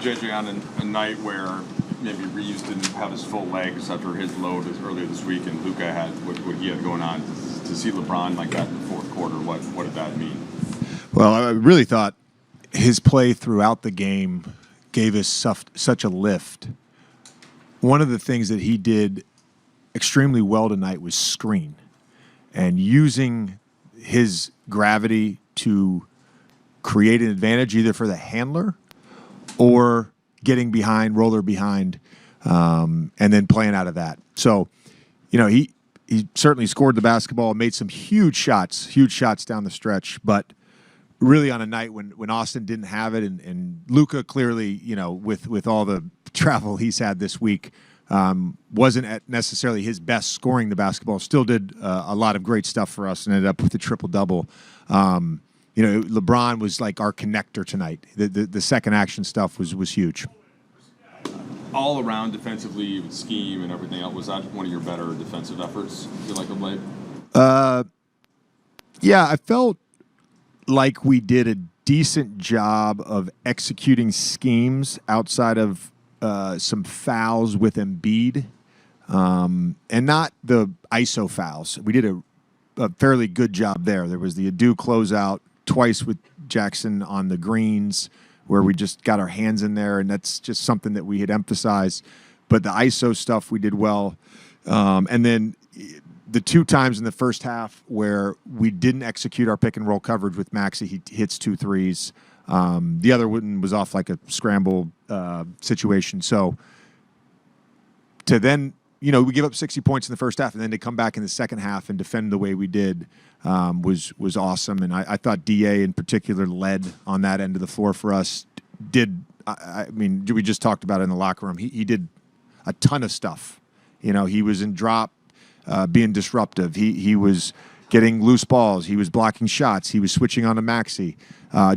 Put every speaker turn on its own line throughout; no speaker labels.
JJ, on a night where maybe Reaves didn't have his full legs after his load earlier this week, and Luka had what he had going on, to see LeBron like that in the fourth quarter, what did that mean?
Well, I really thought his play throughout the game gave us such a lift. One of the things that he did extremely well tonight was screen, and using his gravity to create an advantage either for the handler or getting behind, roller behind, and then playing out of that. So, he certainly scored the basketball, made some huge shots down the stretch, but really on a night when Austin didn't have it, and Luka clearly, with all the travel he's had this week, wasn't at necessarily his best scoring the basketball, still did a lot of great stuff for us and ended up with a triple-double. LeBron was like our connector tonight. The second action stuff was huge.
All around defensively, with scheme and everything else, was that one of your better defensive efforts, you like of late?
Yeah, I felt like we did a decent job of executing schemes outside of some fouls with Embiid, and not the ISO fouls. We did a fairly good job there. There was the Adu closeout twice with Jackson on the greens where we just got our hands in there, and that's just something that we had emphasized. But the ISO stuff we did well. And then the two times in the first half where we didn't execute our pick and roll coverage with Maxey, he hits 2 threes. The other one was off like a scramble situation. So to then, we give up 60 points in the first half, and then to come back in the second half and defend the way we did was awesome. And I thought DA in particular led on that end of the floor for us. We just talked about it in the locker room. He did a ton of stuff. He was in drop, being disruptive. He was getting loose balls. He was blocking shots. He was switching on to Maxey.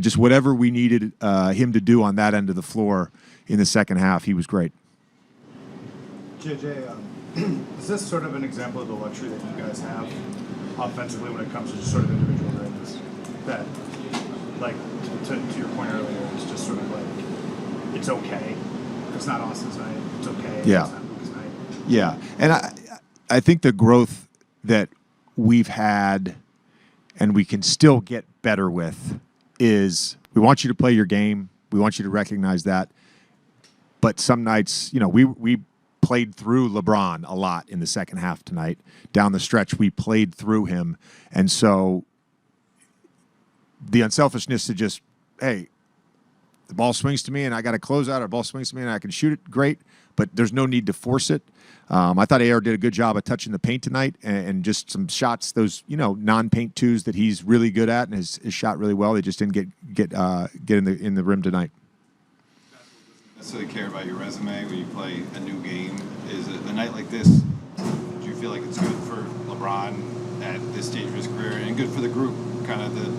Just whatever we needed him to do on that end of the floor in the second half, he was great.
JJ, is this sort of an example of the luxury that you guys have offensively when it comes to just sort of individual greatness? That, like, to your point earlier, it's just sort of like, it's okay. It's not Austin's night. It's okay.
Yeah.
It's not Luka's night.
Yeah. And I think the growth that we've had and we can still get better with is we want you to play your game. We want you to recognize that. But some nights, we played through LeBron a lot in the second half tonight. Down the stretch, we played through him. And so the unselfishness to just, hey, the ball swings to me and I got to close out, or ball swings to me and I can shoot it, great. But there's no need to force it. I thought AR did a good job of touching the paint tonight and just some shots, those, non-paint twos that he's really good at and has shot really well. They just didn't get in the rim tonight.
Necessarily care about your resume when you play a new game. Is it a night like this? Do you feel like it's good for LeBron at this stage of his career and good for the group, kind of to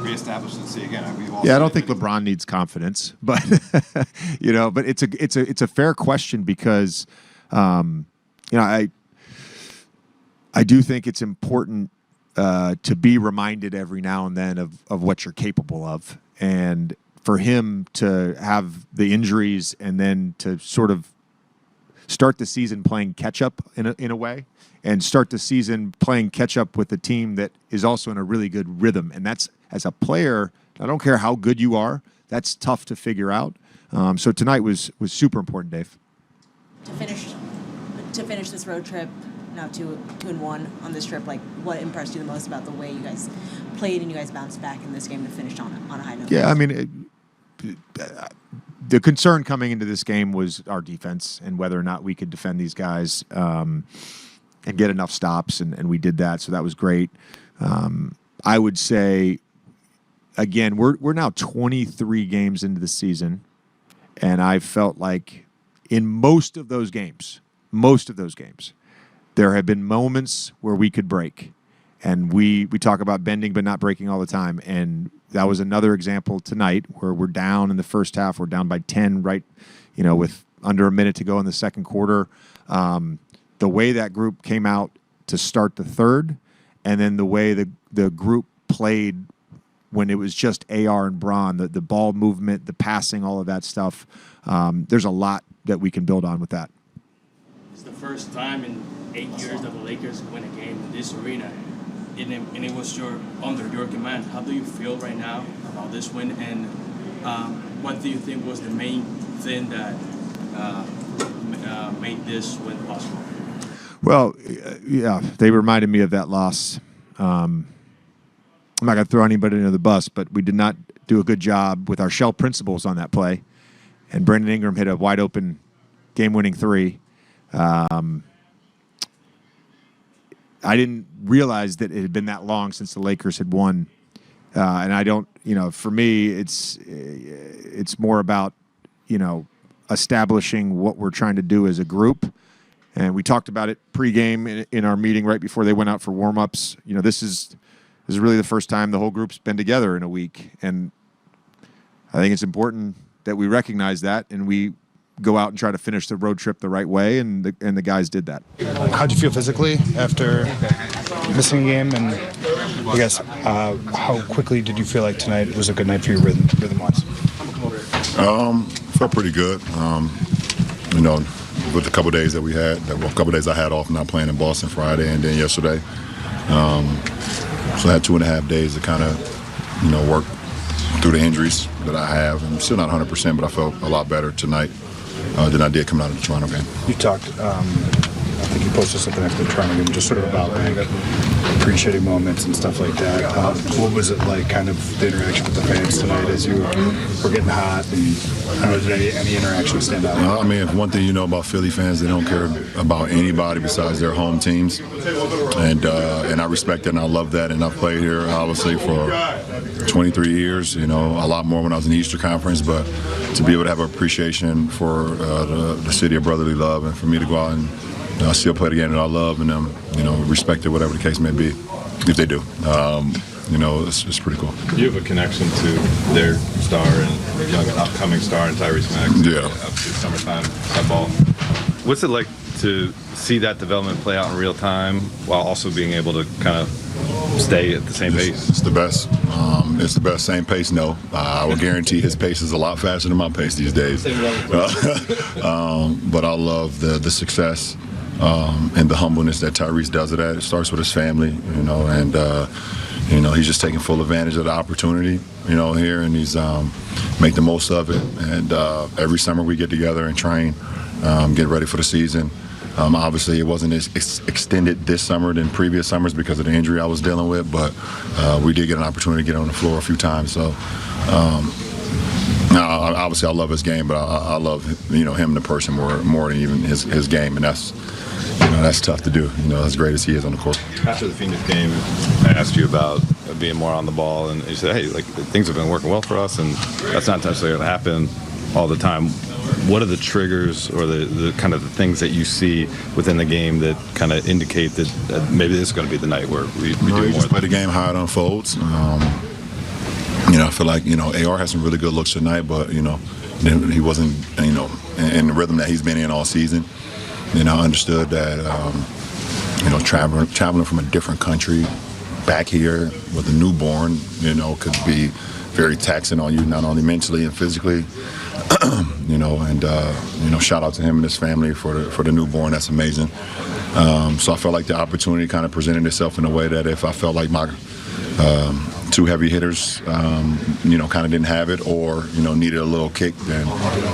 reestablish and see again?
I don't think LeBron needs confidence, but but it's a fair question because I do think it's important to be reminded every now and then of what you're capable of, and for him to have the injuries and then to sort of start the season playing catch-up in a way, and start the season playing catch-up with a team that is also in a really good rhythm. And that's, as a player, I don't care how good you are, that's tough to figure out. So tonight was super important, Dave.
To finish this road trip, now 2-1 on this trip, like, what impressed you the most about the way you guys played and you guys bounced back in this game to finish on a high note?
Yeah, the concern coming into this game was our defense and whether or not we could defend these guys and get enough stops, and we did that, so that was great. I would say, again, we're now 23 games into the season, and I felt like in most of those games, there have been moments where we could break. And we talk about bending but not breaking all the time. And that was another example tonight where we're down in the first half. We're down by 10, right, with under a minute to go in the second quarter. The way that group came out to start the third, and then the way the group played when it was just AR and Bron, the ball movement, the passing, all of that stuff. There's a lot that we can build on with that.
It's the first time in 8 years that the Lakers win a game in this arena, and it was under your command. How do you feel right now about this win, and what do you think was the main thing that made this win possible?
Well, yeah, they reminded me of that loss. I'm not going to throw anybody under the bus, but we did not do a good job with our shell principles on that play. And Brandon Ingram hit a wide-open game-winning three. I didn't realize that it had been that long since the Lakers had won. And I don't, for me, it's more about, establishing what we're trying to do as a group. And we talked about it pregame in our meeting right before they went out for warm-ups. This is really the first time the whole group's been together in a week. And I think it's important that we recognize that and we go out and try to finish the road trip the right way, and the guys did that.
How'd you feel physically after missing a game? And I guess how quickly did you feel like tonight was a good night for your rhythm-wise?
Felt pretty good. With the couple days that we had, a couple days I had off, not playing in Boston Friday and then yesterday. So I had 2.5 days to kind of, work through the injuries that I have. I'm still not 100%, but I felt a lot better tonight than I did coming out of the Toronto game.
You talked, I think you posted something after the Toronto game, just sort of about appreciating moments and stuff like that. What was it like, kind of the interaction with the fans tonight as you were getting hot? And I don't know, did any interaction stand out?
I mean, one thing you know about Philly fans, they don't care about anybody besides their home teams, and I respect that and I love that. And I've played here obviously for 23 years. A lot more when I was in the Eastern Conference, but to be able to have appreciation for the city of brotherly love, and for me to go out and still play the game that I love, and respect it, whatever the case may be, if they do. It's pretty cool.
You have a connection to their star and young upcoming star and Tyrese Maxey.
Yeah.
Up to summertime football. What's it like to see that development play out in real time while also being able to kind of stay at the same pace?
It's the best. It's the best. Same pace, no. I will guarantee his pace is a lot faster than my pace these days. But I love the success and the humbleness that Tyrese does it at. It starts with his family, and he's just taking full advantage of the opportunity, here, and he's make the most of it. And every summer we get together and train, get ready for the season. Obviously, it wasn't as extended this summer than previous summers because of the injury I was dealing with, but we did get an opportunity to get on the floor a few times. So, obviously, I love his game, but I love him, the person, more than even his game, and that's tough to do. As great as he is on the court.
After the Phoenix game, I asked you about being more on the ball, and you said, "Hey, things have been working well for us, and that's not necessarily going to happen all the time." What are the triggers or the kind of the things that you see within the game that kind of indicate that maybe this is going to be the night where we do more?
Just play the game how it unfolds. I feel like AR has some really good looks tonight, but he wasn't in the rhythm that he's been in all season. I understood that traveling from a different country back here with a newborn could be very taxing on you, not only mentally and physically. Shout out to him and his family for the newborn. That's amazing. So I felt like the opportunity kind of presented itself in a way that if I felt like my two heavy hitters, kind of didn't have it or needed a little kick, then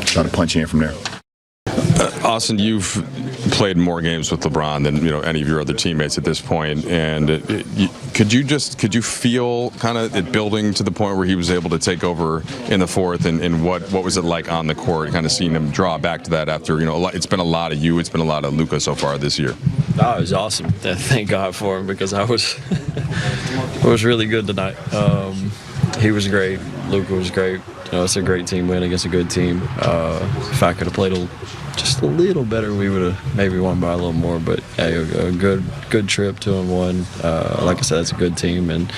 try to punch in from there.
Austin, you've played more games with LeBron than any of your other teammates at this point, and could you feel kind of it building to the point where he was able to take over in the fourth, and what was it like on the court, kind of seeing him draw back to that after it's been a lot of you, it's been a lot of Luka so far this year.
Oh, it was awesome. Thank God for him because I was really good tonight. He was great. Luka was great. It's a great team win against a good team. If I could have played just a little better, we would have maybe won by a little more. But hey, a good trip, 2-1. Like I said, it's a good team, and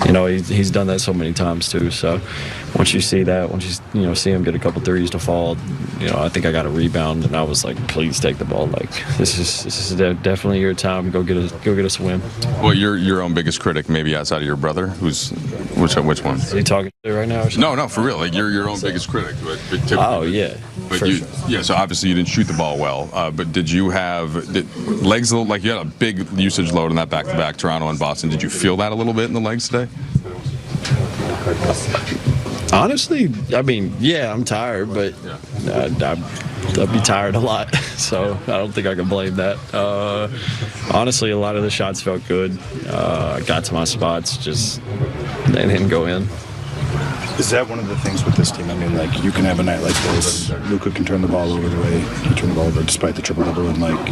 he's done that so many times too. So once you see that, once you see him get a couple threes to fall, I think I got a rebound, and I was like, please take the ball. Like, this is definitely your time. Go get us a win.
Well, you're your own biggest critic, maybe outside of your brother. Which one?
Is he talking to you right now? Or something?
No, for real. Like, you're your own biggest critic. But typically,
Oh yeah.
But
for sure.
yeah, so obviously you didn't shoot the ball well. But did you have legs? Like, you had a big usage load in that back-to-back, Toronto and Boston. Did you feel that a little bit in the legs today?
Honestly, I mean, yeah, I'm tired, but I'd be tired a lot, so I don't think I can blame that. Honestly, a lot of the shots felt good. I got to my spots, just they didn't go in.
Is that one of the things with this team? I mean, like, you can have a night like this. Luka can turn the ball over the way he turned the ball over despite the triple-double, and, like,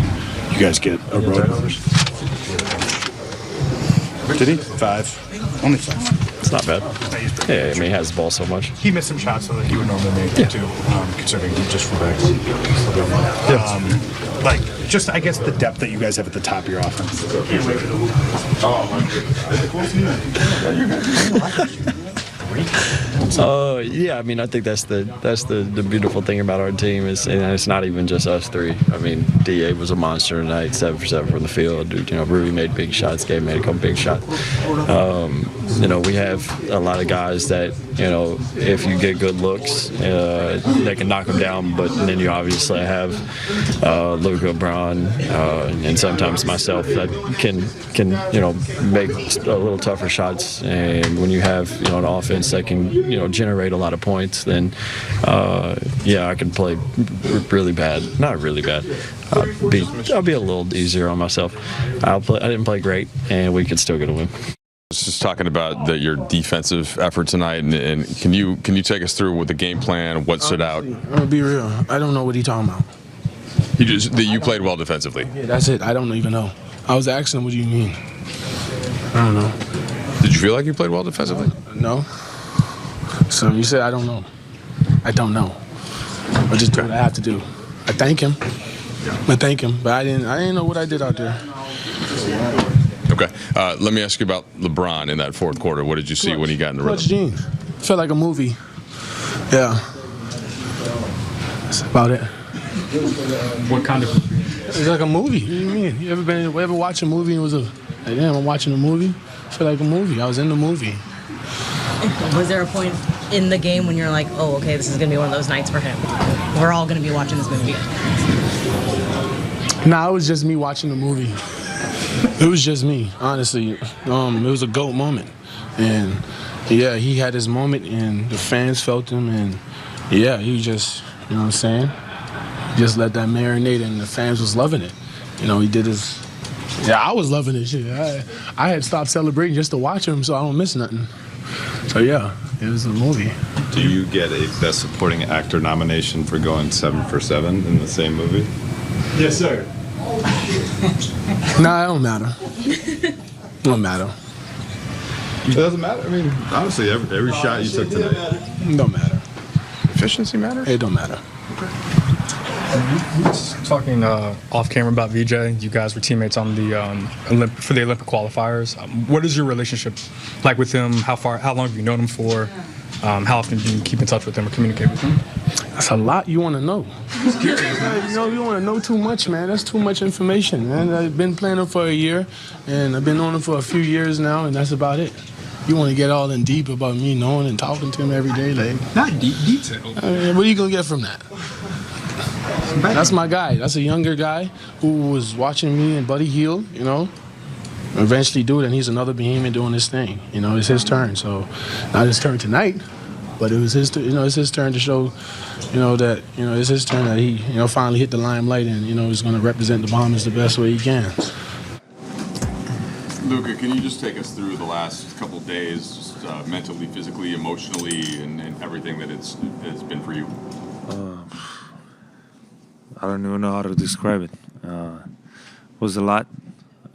you guys get a road. Did he? 5. Only 5.
It's not bad. Yeah, I mean, he has the ball so much.
He missed some shots that he would normally make, too, considering he just fullback. Like, just, I guess, the depth that you guys have at the top of your offense.
Yeah, I mean, I think that's the beautiful thing about our team is, and it's not even just us three. I mean, Da was a monster tonight, 7 for 7 from the field. Rudy made big shots. Gabe made a couple big shots. We have a lot of guys that, if you get good looks, they can knock them down. But then you obviously have Luka, LeBron, and sometimes myself that can make a little tougher shots. And when you have an offense that can generate a lot of points, then I can play really bad. Not really bad. I'll be a little easier on myself. I didn't play great, and we could still get a win.
Just talking about your defensive effort tonight, and can you take us through with the game plan? What stood out?
I'm gonna be real. I don't know what he's talking about.
You played well defensively.
Yeah, that's it. I don't even know. I was asking him, what do you mean? I don't know.
Did you feel like you played well defensively?
No. So you said I don't know. I don't know. I just do what I have to do. I thank him. But I didn't know what I did out there.
Okay. Let me ask you about LeBron in that fourth quarter. What did you see when he got in the rhythm?
Gene. Felt like a movie. Yeah. That's about it.
What kind of movie?
It's like a movie. What do you mean? You ever watch a movie and it was like, damn, I'm watching a movie? I feel like a movie. I was in the movie.
Was there a point in the game when you're like, oh, okay, this is going to be one of those nights for him? We're all going to be watching this movie.
Nah, it was just me watching the movie. It was just me, honestly. It was a GOAT moment. And, yeah, he had his moment, and the fans felt him, and, yeah, he just, you know what I'm saying? Just let that marinate, and the fans was loving it. He did his... Yeah, I was loving it. Shit. I had stopped celebrating just to watch him, so I don't miss nothing. So, yeah, it was a movie.
Do you get a Best Supporting Actor nomination for going 7 for 7 in the same movie?
Yes, sir.
Nah, it don't matter. It don't matter.
It doesn't matter? I mean, honestly, every shot you took tonight.
It don't matter.
Efficiency matters?
It don't matter.
Talking off camera about VJ, you guys were teammates on the for the Olympic qualifiers. What is your relationship like with him? How long have you known him for? How often do you keep in touch with him or communicate with him?
That's a lot you want to know. You want to know too much, man. That's too much information, man. I've been playing him for a year, and I've been knowing him for a few years now, and that's about it. You want to get all in deep about me knowing and talking to him every day, like
Not deep detail.
I mean, what are you gonna get from that? That's my guy. That's a younger guy who was watching me and Buddy Hield, eventually do it, and he's another behemoth doing his thing. It's his turn. So not his turn tonight, but it was his. It's his turn to show, that it's his turn that he finally hit the limelight and he's going to represent the Bombers the best way he can.
Luka, can you just take us through the last couple of days, just mentally, physically, emotionally, and everything that it's been for you?
I don't even know how to describe it. It was a lot.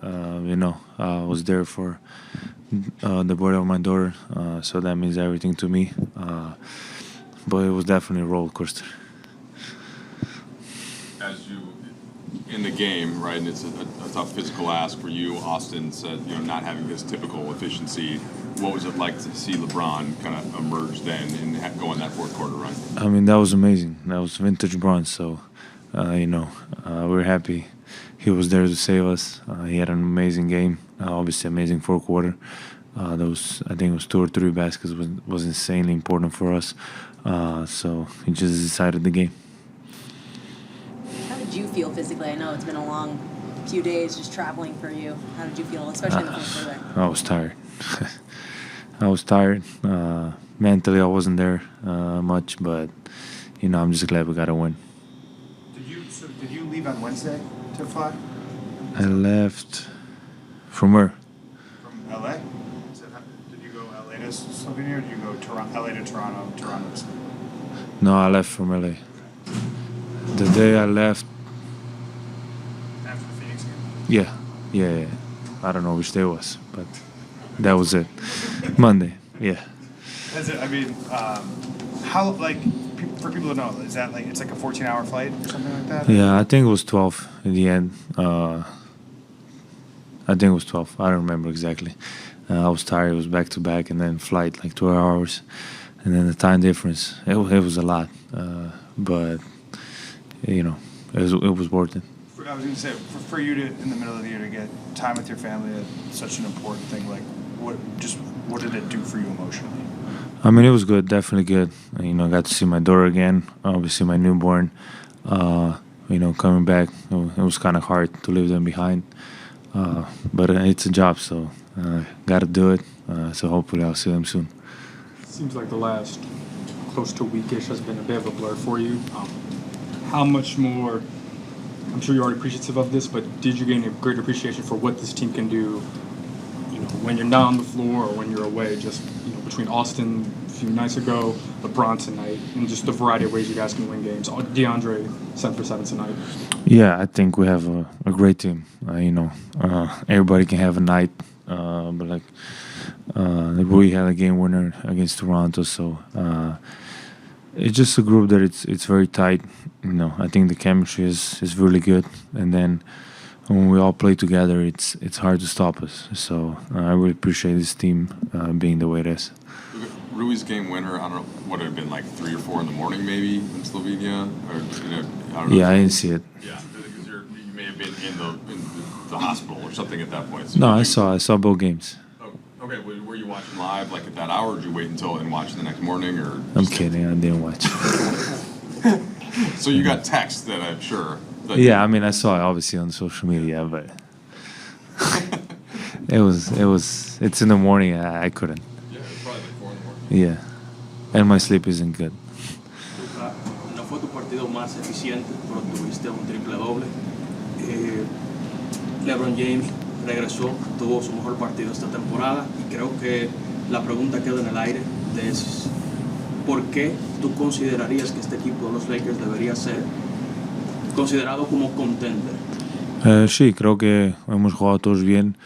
I was there for the birth of my daughter, so that means everything to me. But it was definitely a roller coaster.
As you in the game, right? And it's a tough physical ask for you. Austin said, not having his typical efficiency. What was it like to see LeBron kind of emerge then and go on that fourth quarter run?
I mean, that was amazing. That was vintage bronze. So, we're happy he was there to save us. He had an amazing game. Obviously, amazing fourth quarter. I think it was 2 or 3 baskets was insanely important for us. So he just decided the game.
How did you feel physically? I know it's been a long few days just traveling for you. How did you feel, especially in the fourth quarter?
I was tired. I was tired. Mentally, I wasn't there much, but I'm just glad we got a win.
Did you leave on Wednesday to fly?
I left from where?
From LA? Did you go LA to Slovenia, or did you go LA to Toronto, Toronto to Slovenia?
No, I left from LA. The day I left.
After the Phoenix game?
Yeah. I don't know which day it was, but that was it. Monday. Yeah.
How, for people to know, is that it's like a 14-hour flight or something like that?
Yeah, I think it was 12 in the end. I think it was 12. I don't remember exactly. I was tired. It was back to back, and then flight 2 hours, and then the time difference. It was a lot, but it was worth it.
I was going to say, for you to, in the middle of the year, to get time with your family, that's such an important thing. What did it do for you emotionally?
I mean, it was good, definitely good. I got to see my daughter again, obviously my newborn. Coming back, it was kind of hard to leave them behind. But it's a job, so got to do it. So hopefully I'll see them soon.
Seems like the last close to a weekish has been a bit of a blur for you. How much more, I'm sure you're already appreciative of this, but did you gain a greater appreciation for what this team can do, when you're not on the floor or when you're away, just, between Austin a few nights ago, LeBron tonight, and just the variety of ways you guys can win games. Deandre 7 for 7 tonight.
Yeah, I think we have a great team. Everybody can have a night, but we had a game winner against Toronto, so it's just a group that it's very tight. I think the chemistry is really good, and then when we all play together, it's hard to stop us. So I really appreciate this team being the way it is.
Rui's game winner, I don't know, what would it have been 3 or 4 in the morning maybe in Slovenia? Or, I don't know.
Yeah, I didn't see it.
Yeah, because you may have been in the hospital or something at that point. So
No, I saw both games.
Oh, okay, were you watching live at that hour, or did you wait until and watch the next morning? Or
I'm kidding, I didn't watch.
So you got text that I'm sure.
Yeah, I mean, I saw it obviously on social media, but it's in the morning. I couldn't.
Yeah, it was probably 4 in the morning.
Yeah, and my sleep isn't good.
No fue tu partido más eficiente, pero tuviste un triple doble. LeBron James regresó, tuvo su mejor partido esta temporada y creo que la pregunta queda en el aire es ¿por qué tú considerarías que este equipo de los Lakers debería ser considerado como contender?
Sí, creo que hemos jugado todos bien.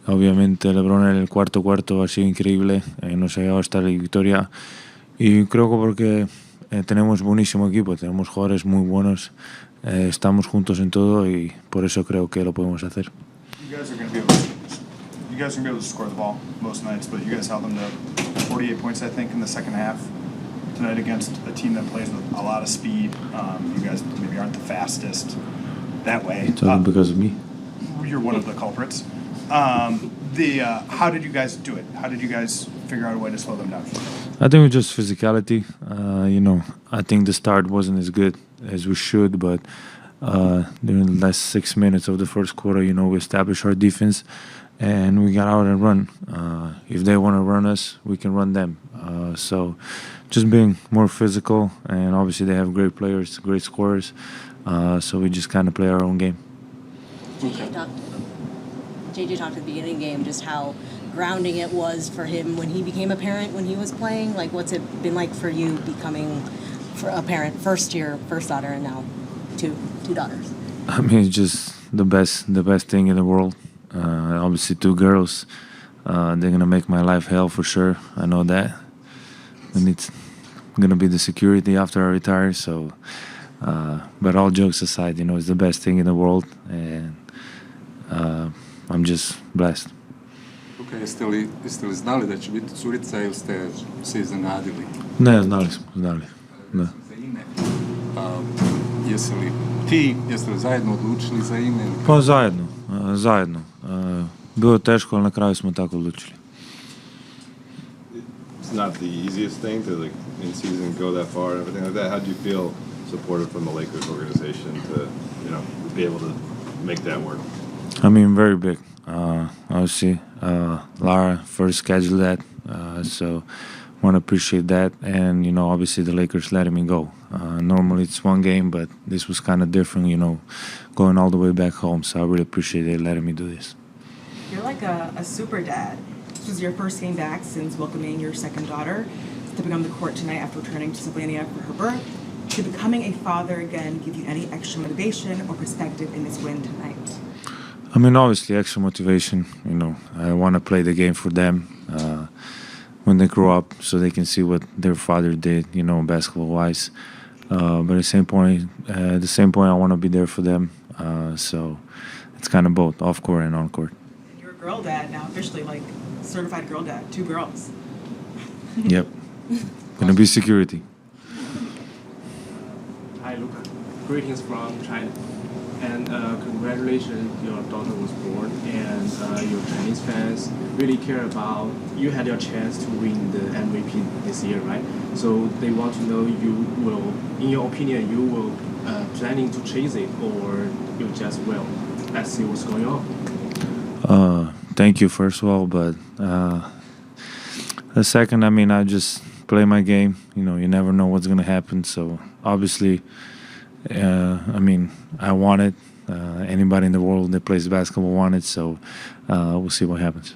Obviamente LeBron en el cuarto ha sido increíble, nos ha llegado hasta la victoria y creo que porque tenemos buenísimo equipo, tenemos jugadores muy buenos, estamos juntos en todo y por eso creo que lo podemos hacer.
You guys are going to be able to score the ball most nights, but you guys held them to 48 points, I think, in the second half tonight against a team that plays with a lot of speed. You guys maybe aren't the fastest that way.
It's all because of me.
You're one of the culprits. How did you guys do it? How did you guys figure out a way to slow them down?
I think it's just physicality. I think the start wasn't as good as we should, but during the last 6 minutes of the first quarter, we established our defense and we got out and run. If they want to run us, we can run them. So just being more physical, and obviously they have great players, great scorers, so we just kind of play our own game.
JJ talked at the beginning of the game just how grounding it was for him when he became a parent, when he was playing. What's it been like for you becoming a parent, first daughter, and now two daughters?
I mean, it's just the best thing in the world. Obviously, 2 girls. They're gonna make my life hell for sure. I know that, and it's gonna be the security after I retire. So But all jokes aside, it's the best thing in the world, and I'm just blessed.
Luka, jeste li znali da će biti curica ili ste se iznenadili?
Ne, znali smo. Da.
Jeste li zajedno odlučili za ime?
Pa zajedno. Bilo je teško, ali na kraju smo tako odlučili.
It's not the easiest thing to in season go that far and everything like that. How do you feel supported from the Lakers organization to be able to make that work?
I mean, very big. Obviously, Lara first scheduled that, so want to appreciate that. And obviously the Lakers letting me go. Normally it's one game, but this was kind of different. Going all the way back home. So I really appreciate they letting me do this.
You're like a super dad. This was your first game back since welcoming your second daughter, stepping on the court tonight after returning to Slovenia for her birth. Should becoming a father again give you any extra motivation or perspective in this win tonight?
I mean, obviously, extra motivation. I want to play the game for them when they grow up, so they can see what their father did, basketball-wise. But at the same point, I want to be there for them. So it's kind of both, off court and on court.
You're a girl dad now, officially, like certified girl dad, 2 girls.
Yep, gonna be security.
Hi, Luka. Greetings from China. And congratulations, your daughter was born, and your Chinese fans really care about. You had your chance to win the MVP this year, right? So they want to know in your opinion, you will planning to chase it, or you just let's see what's going on.
Thank you, first of all, but the second, I mean, I just play my game. You never know what's gonna happen. So obviously. I want it. Anybody in the world that plays basketball want it, so we'll see what happens.